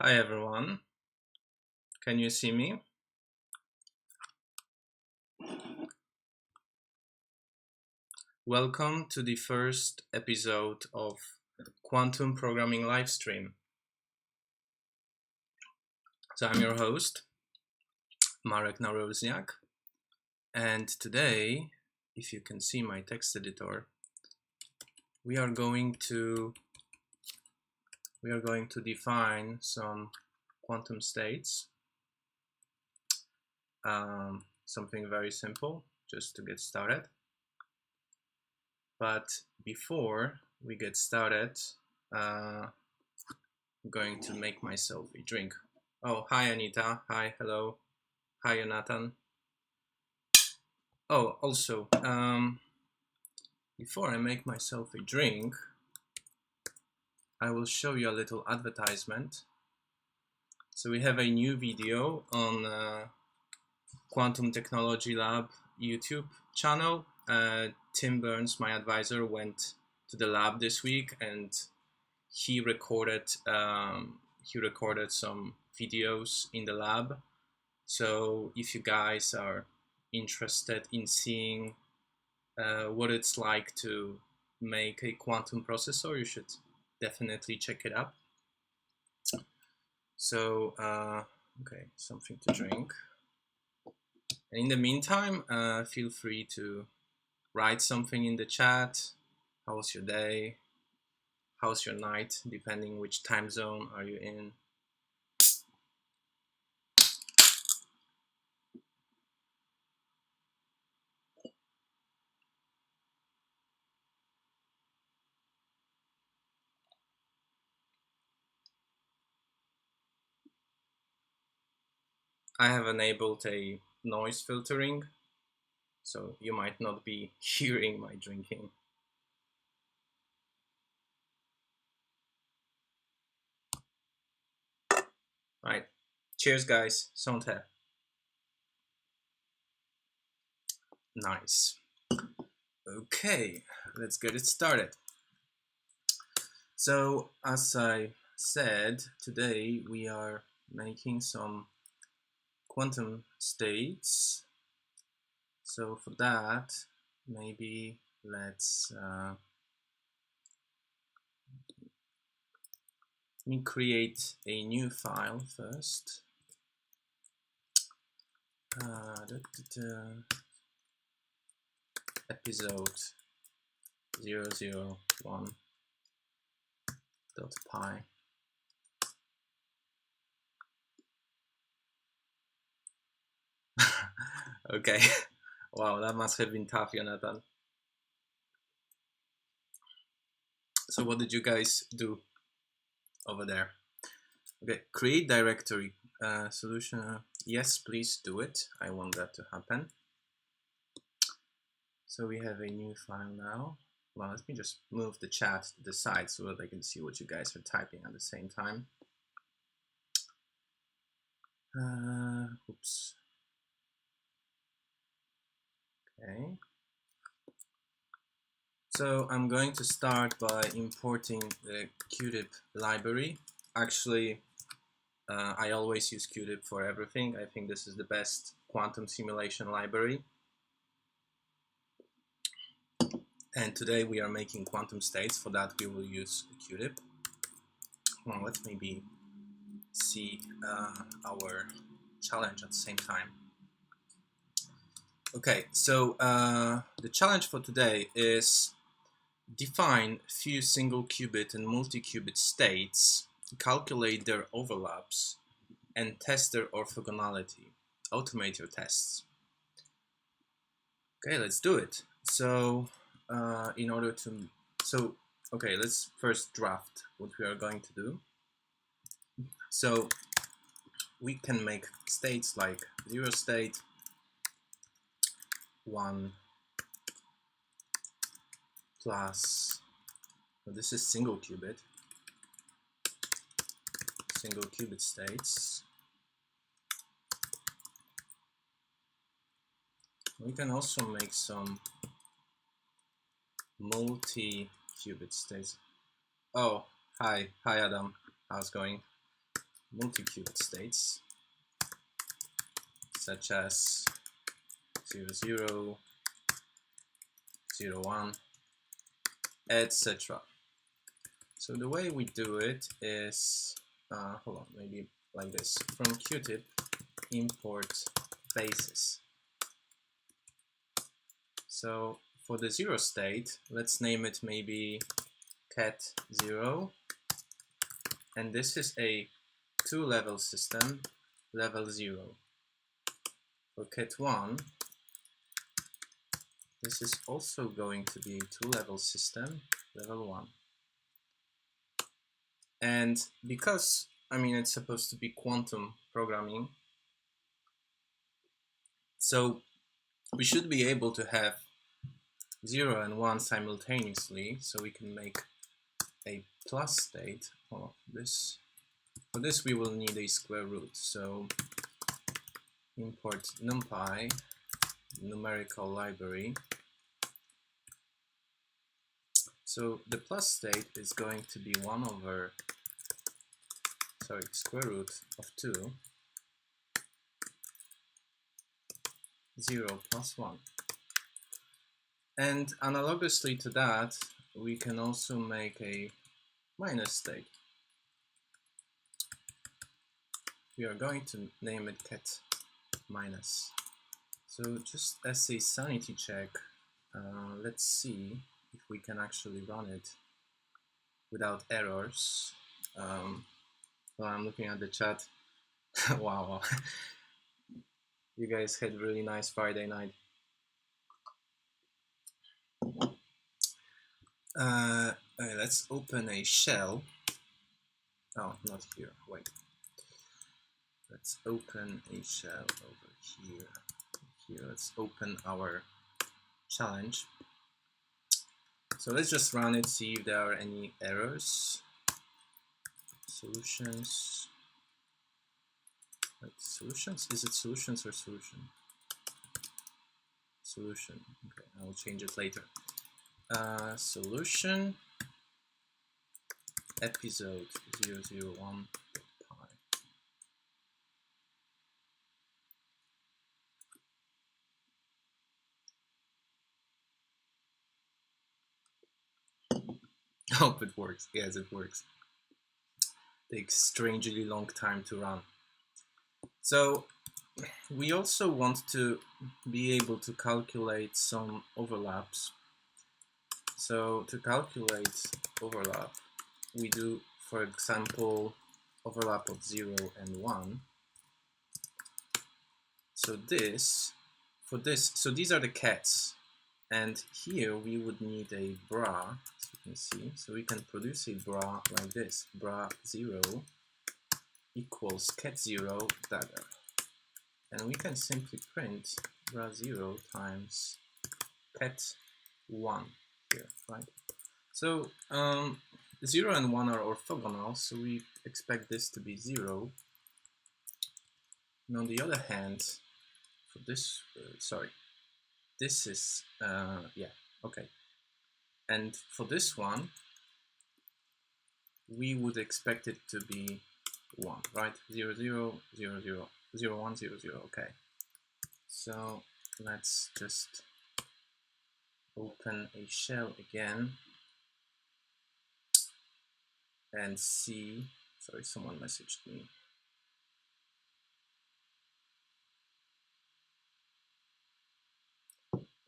Hi everyone, can you see me? Welcome to the first episode of Quantum Programming Livestream. So I'm your host, Marek Narozniak, and today, if you can see my text editor, we are going to define some quantum states. Something very simple, just to get started. But before we get started, I'm going to make myself a drink. Oh, hi Anita. Hi, hello. Hi Jonathan. Oh, also, before I make myself a drink, I will show you a little advertisement. So we have a new video on Quantum Technology Lab YouTube channel. Tim Burns, my advisor, went to the lab this week and he recorded some videos in the lab. So if you guys are interested in seeing what it's like to make a quantum processor, you should definitely check it out. So okay, something to drink. And in the meantime, feel free to write something in the chat. How was your day? How's your night, depending which time zone are you in? I have enabled a noise filtering, so you might not be hearing my drinking. Right. Cheers, guys. Santé. Nice. Okay, let's get it started. So, as I said, today we are making some quantum states. So for that, maybe let's let me create a new file first. Episode 001.py. Okay. Wow, that must have been tough, Jonathan. So what did you guys do over there? Okay, create directory solution. Yes, please do it. I want that to happen. So we have a new file now. Well, let me just move the chat to the side so that I can see what you guys are typing at the same time. Oops. Okay. So I'm going to start by importing the QuTip library. Actually, I always use QuTip for everything. I think this is the best quantum simulation library. And today we are making quantum states. For that we will use QuTip. Well, let's maybe see our challenge at the same time. Okay, so the challenge for today is define few single qubit and multi-qubit states, calculate their overlaps, and test their orthogonality. Automate your tests. Okay, let's do it. So okay, let's first draft what we are going to do. So we can make states like 0 state, 1 plus, well, this is single qubit states. We can also make some multi-qubit states. Oh, hi Adam, how's it going? multi-qubit states, such as 0, 0, 0, 1, etc. So the way we do it is, hold on, maybe like this. From QuTip, import bases. So for the 0 state, let's name it maybe cat0, and this is a 2-level system, level 0. For cat1, this is also going to be a 2-level system, level 1. And because, I mean, it's supposed to be quantum programming, so we should be able to have 0 and 1 simultaneously, so we can make a plus state. Oh, for this we will need a square root, so import numpy, numerical library. So the plus state is going to be 1 over, sorry, square root of 2, 0 plus 1. And analogously to that, we can also make a minus state. We are going to name it cat minus. So just as a sanity check, let's see if we can actually run it without errors. Well, I'm looking at the chat. Wow, you guys had a really nice Friday night. Okay, let's open a shell. Oh, not here, wait. Let's open a shell over here. Here, let's open our challenge. So let's just run it, see if there are any errors. Solutions. Wait, solutions? Is it solutions or solution? Solution. Okay, I'll change it later. Solution episode 001. Hope it works. Yes, it works. Takes strangely long time to run. So we also want to be able to calculate some overlaps. So to calculate overlap, we do, for example, overlap of 0 and 1. So so these are the cats. And here we would need a bra, as you can see. So we can produce a bra like this. Bra 0 equals cat 0 dagger. And we can simply print bra 0 times cat 1 here, right? So 0 and 1 are orthogonal, so we expect this to be 0. And on the other hand, for this, sorry, this is, yeah, okay. And for this one, we would expect it to be 1, right? 0, 0, 0, 0, 0, 1, 0, 0, okay. So let's just open a shell again and see, sorry, someone messaged me.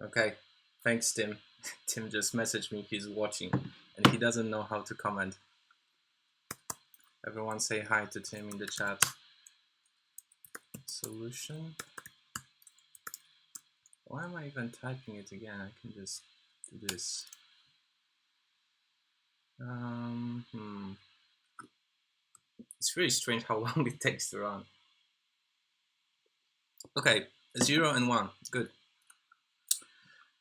Okay, thanks Tim. Tim just messaged me, he's watching and he doesn't know how to comment. Everyone say hi to Tim in the chat. Solution. Why am I even typing it again? I can just do this. It's really strange how long it takes to run. Okay, 0 and 1, good.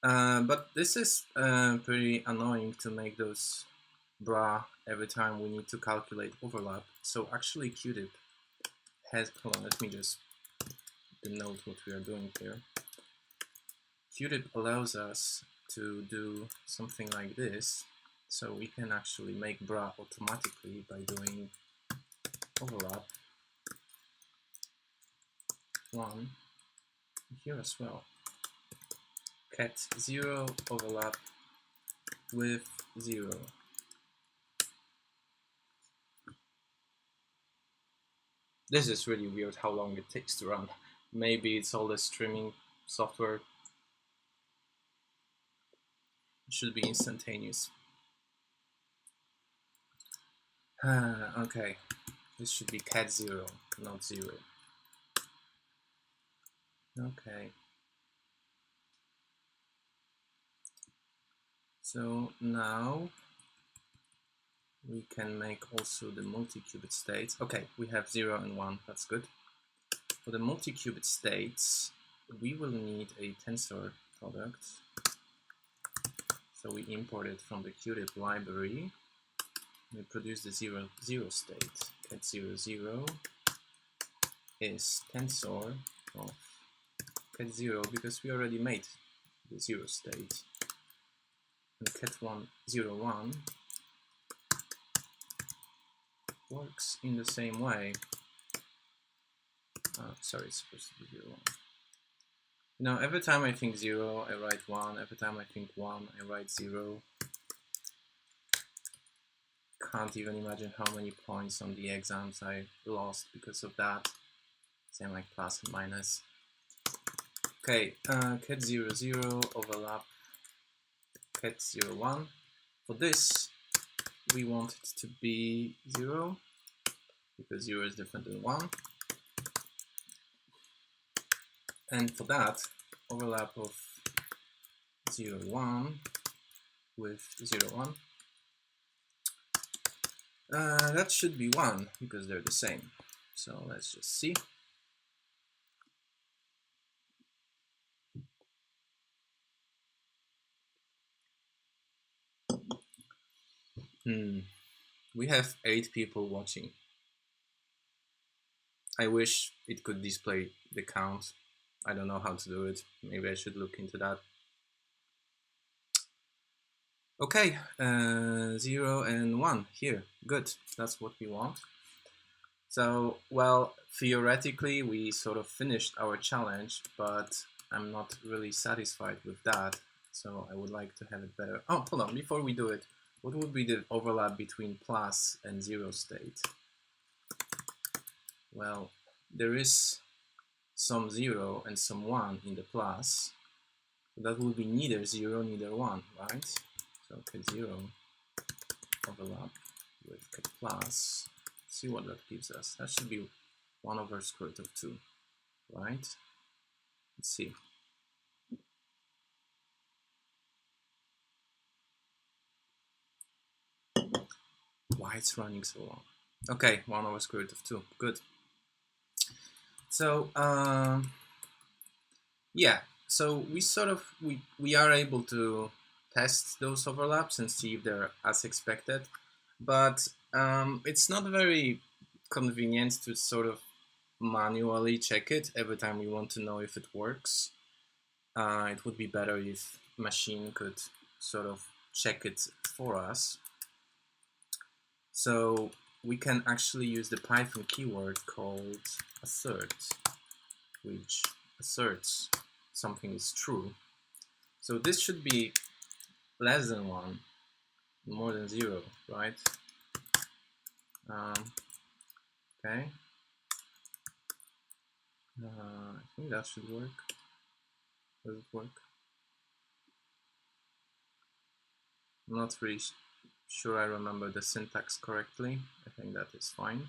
But this is pretty annoying to make those bra every time we need to calculate overlap. So actually QuTip has, hold on, let me just denote what we are doing here. QuTip allows us to do something like this. So we can actually make bra automatically by doing overlap cat1 here as well. Cat0 overlap with 0. This is really weird how long it takes to run. Maybe it's all the streaming software. It should be instantaneous. Okay, this should be cat0, not 0. Okay. So now we can make also the multi-qubit states. Okay, we have 0 and 1, that's good. For the multi-qubit states, we will need a tensor product. So we import it from the QuTip library. We produce the 0, 0 state. Cat0, 0 is tensor of cat0 because we already made the 0 state. And cat1, 0, 1 works in the same way. Sorry, it's supposed to be 0, 1. Now, every time I think 0, I write 1. Every time I think 1, I write 0. Can't even imagine how many points on the exams I lost because of that. Same like plus and minus. Okay, cat0, 0 overlap cat0, 1. For this, we want it to be 0 because 0 is different than 1. And for that, overlap of 0, 1 with 0, 1. That should be 1 because they're the same. So let's just see. We have 8 people watching. I wish it could display the count. I don't know how to do it. Maybe I should look into that. Okay, 0 and 1 here. Good, that's what we want. So, well, theoretically, we sort of finished our challenge, but I'm not really satisfied with that. So I would like to have it better. Oh, hold on, before we do it, what would be the overlap between plus and 0 state? Well, there is some 0 and some 1 in the plus. So that would be neither 0, neither 1, right? So cat0 overlap with cat plus. See what that gives us. That should be 1 over square root of 2, right? Let's see. Why it's running so long? Okay, 1 over square root of 2. Good. So yeah, so we are able to test those overlaps and see if they're as expected, but it's not very convenient to sort of manually check it every time we want to know if it works. It would be better if machine could sort of check it for us. So we can actually use the Python keyword called assert, which asserts something is true. So this should be less than 1, more than 0, right? Okay. I think that should work. Does it work? I'm not really sure I remember the syntax correctly. I think that is fine.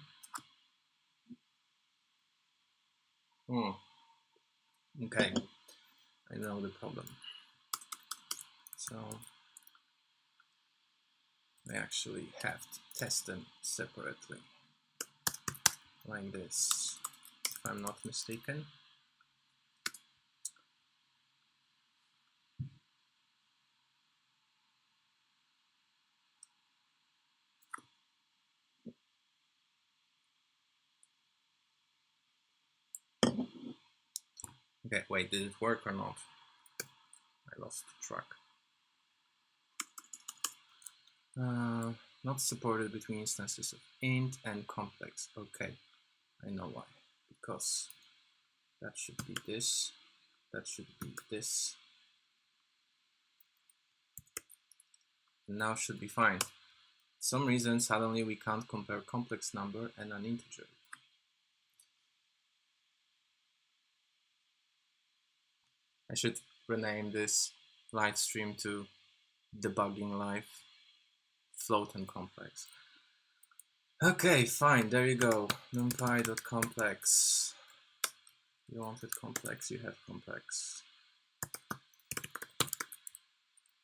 Okay, I know the problem. So I actually have to test them separately, like this, if I'm not mistaken. Okay, wait, did it work or not? I lost track. Not supported between instances of int and complex. Okay, I know why. Because That should be this. That should be this. Now should be fine. Some reason suddenly we can't compare complex number and an integer. I should rename this live stream to debugging live float and complex. Okay, fine, there you go. numpy.complex. You wanted complex, you have complex.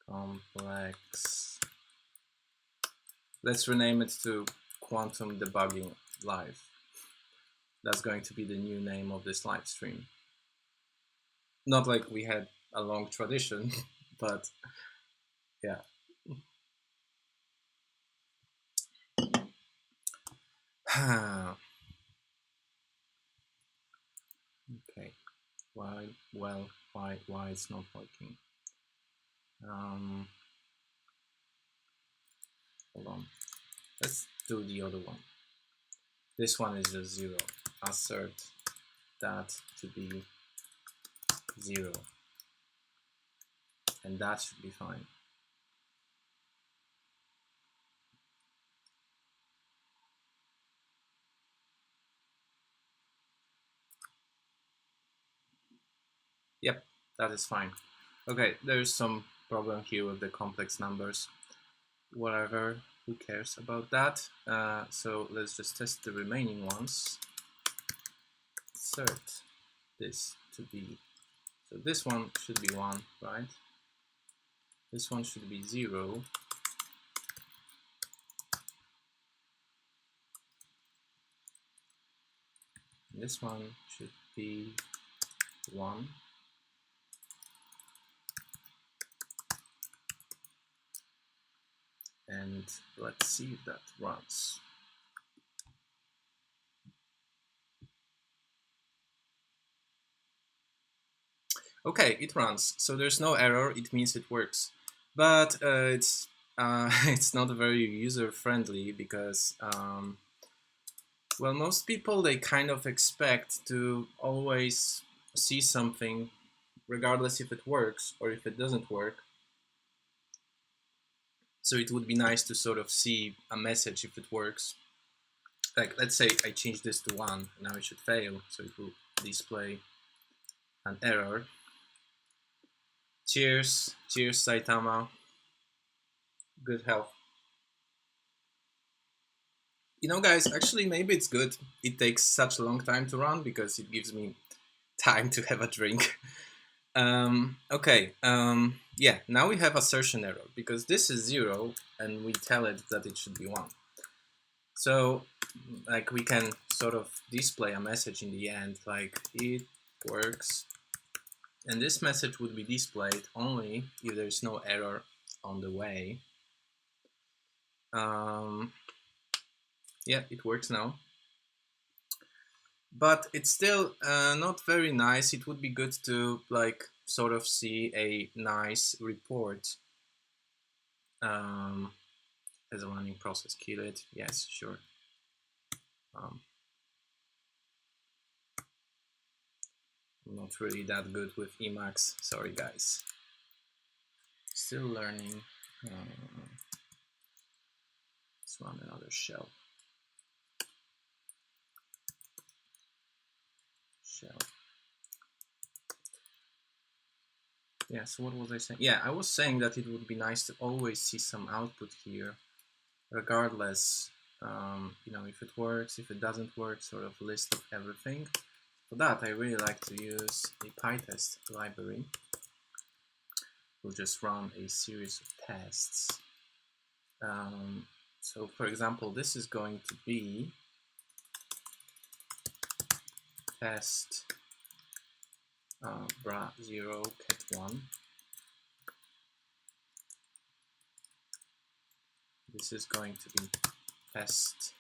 Complex. Let's rename it to quantum debugging live. That's going to be the new name of this live stream. Not like we had a long tradition, but yeah. Okay. Why it's not working? Hold on. Let's do the other one. This one is just 0. Assert that to be 0. And that should be fine. Yep, that is fine. Okay, there's some problem here with the complex numbers. Whatever, who cares about that? So let's just test the remaining ones. Assert this to be, so this one should be 1, right? This one should be 0. This one should be 1. And let's see if that runs. Okay, it runs. So there's no error. It means it works. But it's not very user-friendly because well, most people, they kind of expect to always see something regardless if it works or if it doesn't work. So it would be nice to sort of see a message if it works. Like, let's say I change this to 1, now it should fail, so it will display an error. Cheers, Saitama. Good health. You know, guys, actually, maybe it's good it takes such a long time to run because it gives me time to have a drink. Okay, yeah, now we have assertion error because this is 0 and we tell it that it should be 1. So, like, we can sort of display a message in the end, like, it works. And this message would be displayed only if there's no error on the way. Yeah, it works now. But it's still not very nice. It would be good to, like, sort of see a nice report as a running process. Kill it. Yes, sure. I'm not really that good with Emacs. Sorry, guys. Still learning. Let's run another shell. Yeah, so what was I saying? Yeah, I was saying that it would be nice to always see some output here, regardless, you know, if it works, if it doesn't work, sort of list of everything. For that, I really like to use a Pytest library. We'll just run a series of tests. So, for example, this is going to be test bra0 cat1. This is going to be test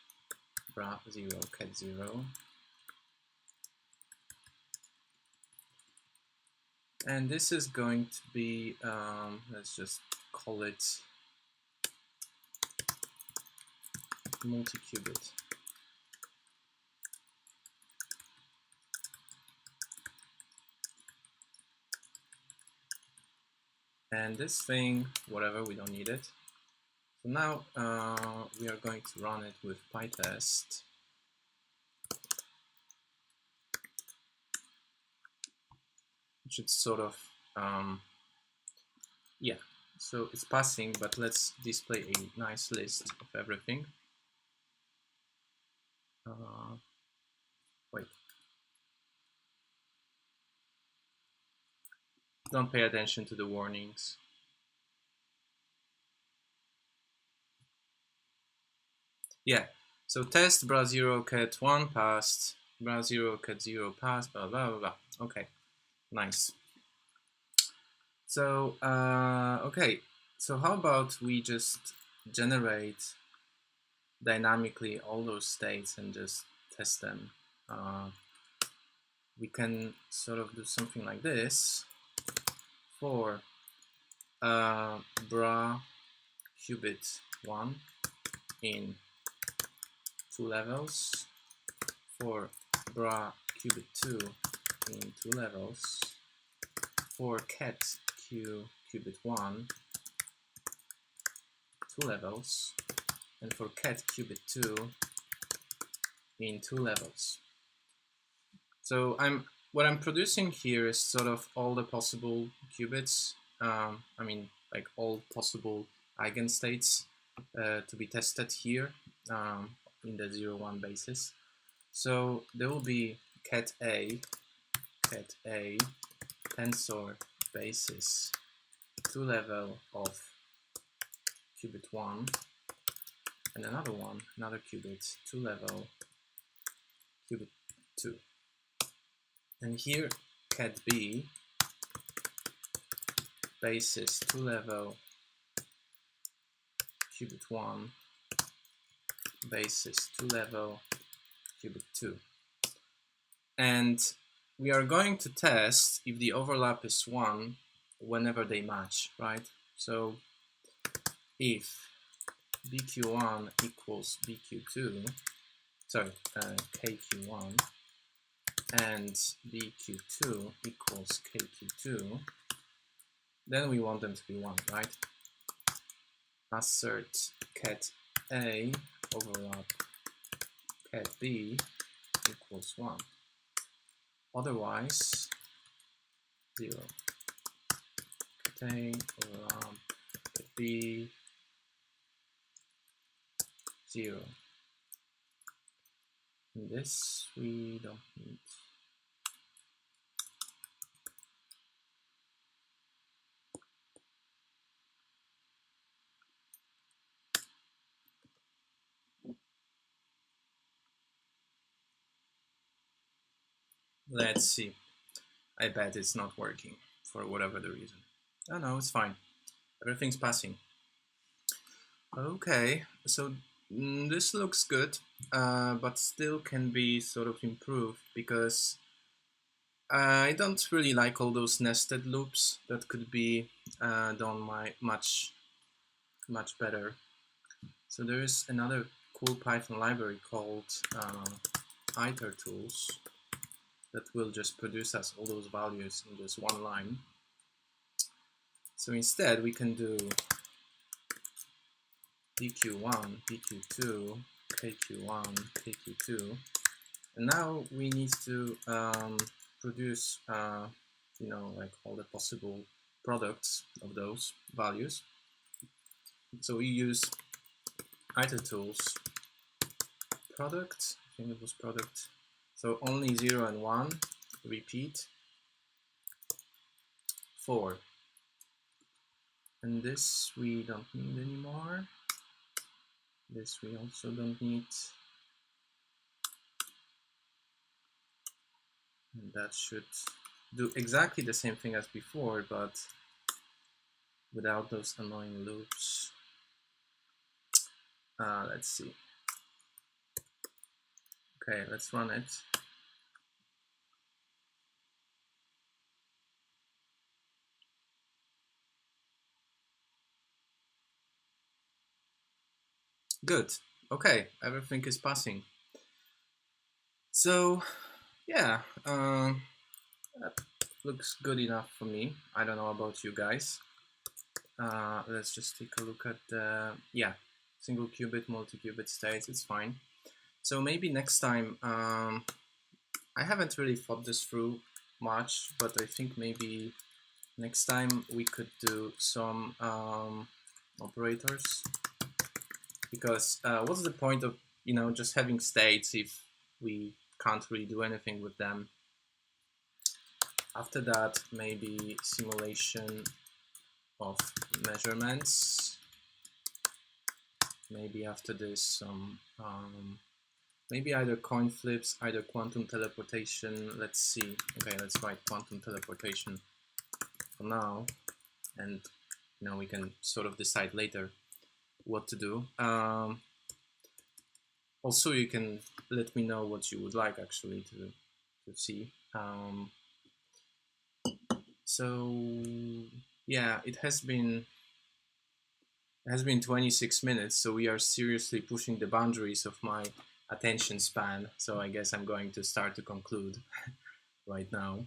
bra0 cat0. And this is going to be, let's just call it Multiqubit. And this thing, whatever, we don't need it. So now we are going to run it with Pytest. Which is sort of, yeah, so it's passing, but let's display a nice list of everything. Wait. Don't pay attention to the warnings. Yeah, so test bra0 cat1 passed, bra0 cat0 passed, blah, blah, blah, blah. Okay, nice. So, okay, so how about we just generate dynamically all those states and just test them. We can sort of do something like this for bra qubit 1 in 2 levels, for bra qubit 2 in 2 levels, for cat qubit 1 2 levels, and for cat qubit 2 in 2 levels. So what I'm producing here is sort of all the possible qubits, I mean like all possible eigenstates to be tested here in the 0-1 basis. So there will be cat A tensor basis 2 level of qubit 1, and another one, another qubit 2 level qubit 2. And here cat B basis 2 level qubit 1 basis 2 level qubit 2. And we are going to test if the overlap is 1 whenever they match, right? So if BQ1 equals BQ2, sorry, KQ1, and BQ2 equals KQ2, then we want them to be 1, right? Assert cat A overlap cat B equals 1. Otherwise, 0. Cat A overlap cat B, 0. And this we don't need. Let's see. I bet it's not working for whatever the reason. Oh no, it's fine. Everything's passing. Okay, so this looks good, but still can be sort of improved because I don't really like all those nested loops. That could be done much better. So there is another cool Python library called Itertools that will just produce us all those values in just one line. So instead we can do BQ1, BQ2, KQ1, KQ2, and now we need to produce you know, like all the possible products of those values. So we use Itertools product, I think it was product, so only 0 and 1, repeat, 4, and this we don't need anymore, this we also don't need, and that should do exactly the same thing as before, but without those annoying loops. Let's see. Okay, let's run it. Good. Okay, everything is passing. So, yeah, that looks good enough for me. I don't know about you guys. let's just take a look at the, yeah, single qubit, multi-qubit states. It's fine. So maybe next time, I haven't really thought this through much, but I think maybe next time we could do some operators, because what's the point of, you know, just having states if we can't really do anything with them? After that, maybe simulation of measurements. Maybe after this, some maybe either coin flips, either quantum teleportation. Let's see. Okay, let's write quantum teleportation for now, and now we can sort of decide later what to do. Also, you can let me know what you would like actually to see. So yeah, it has been 26 minutes, so we are seriously pushing the boundaries of my attention span. So I guess I'm going to start to conclude right now.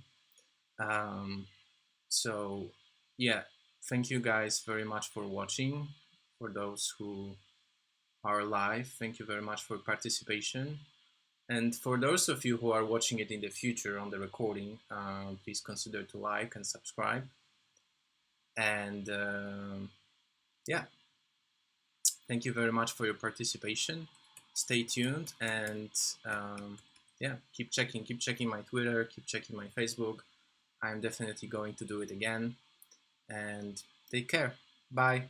So yeah, thank you guys very much for watching. For those who are live, thank you very much for participation. And for those of you who are watching it in the future on the recording, please consider to like and subscribe. And yeah, thank you very much for your participation. Stay tuned, and yeah, keep checking my Twitter, keep checking my Facebook. I'm definitely going to do it again. And take care. Bye.